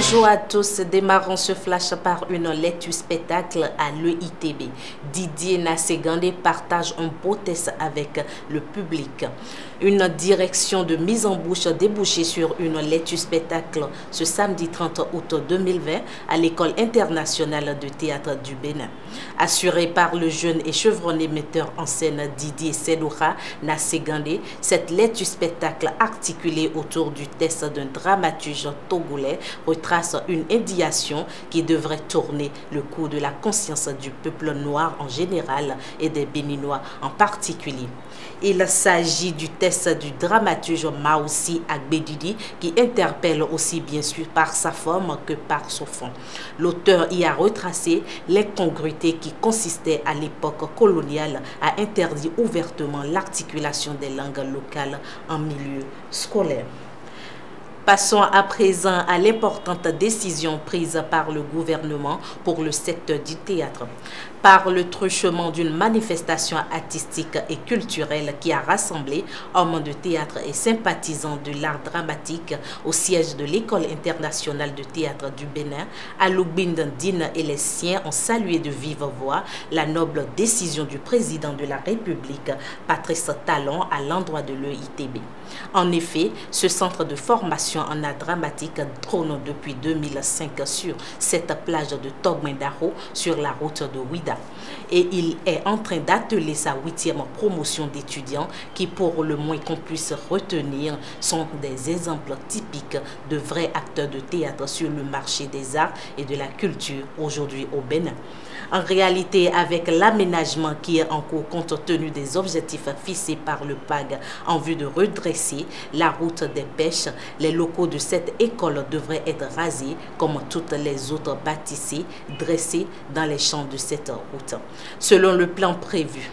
Bonjour à tous, démarrons ce flash par une lecture spectacle à l'EITB. Didier Nassegandé partage un beau test avec le public. Une direction de mise en bouche débouchée sur une lecture spectacle ce samedi 30 août 2020 à l'École internationale de théâtre du Bénin. Assuré par le jeune et chevronné metteur en scène Didier Sedoura Nassegandé, cette lecture spectacle articulée autour du test d'un dramaturge togolais retrace une indignation qui devrait tourner le cours de la conscience du peuple noir en général et des Béninois en particulier. Il s'agit du test du dramaturge Maoussi Agbedidi qui interpelle aussi bien sûr par sa forme que par son fond. L'auteur y a retracé l'incongruité qui consistait à l'époque coloniale à interdire ouvertement l'articulation des langues locales en milieu scolaire. Passons à présent à l'importante décision prise par le gouvernement pour le secteur du théâtre. Par le truchement d'une manifestation artistique et culturelle qui a rassemblé hommes de théâtre et sympathisants de l'art dramatique au siège de l'École internationale de théâtre du Bénin, Aloubine Dine et les siens ont salué de vive voix la noble décision du président de la République, Patrice Talon, à l'endroit de l'EITB. En effet, ce centre de formation en art dramatique trône depuis 2005 sur cette plage de Togmendaro sur la route de Ouida. Et il est en train d'atteler sa 8e promotion d'étudiants qui, pour le moins qu'on puisse retenir, sont des exemples typiques de vrais acteurs de théâtre sur le marché des arts et de la culture aujourd'hui au Bénin. En réalité, avec l'aménagement qui est en cours compte tenu des objectifs fixés par le PAG en vue de redresser la route des pêches, les locaux de cette école devraient être rasés comme toutes les autres bâtissées dressées dans les champs de cette route, selon le plan prévu.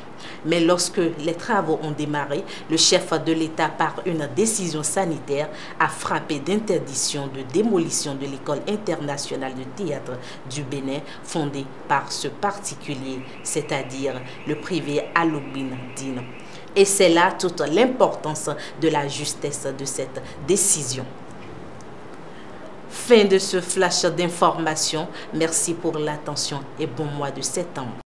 Mais lorsque les travaux ont démarré, le chef de l'État, par une décision sanitaire, a frappé d'interdiction de démolition de l'École internationale de théâtre du Bénin, fondée par ce particulier, c'est-à-dire le privé Aloubine Dine. Et c'est là toute l'importance de la justesse de cette décision. Fin de ce flash d'information. Merci pour l'attention et bon mois de septembre.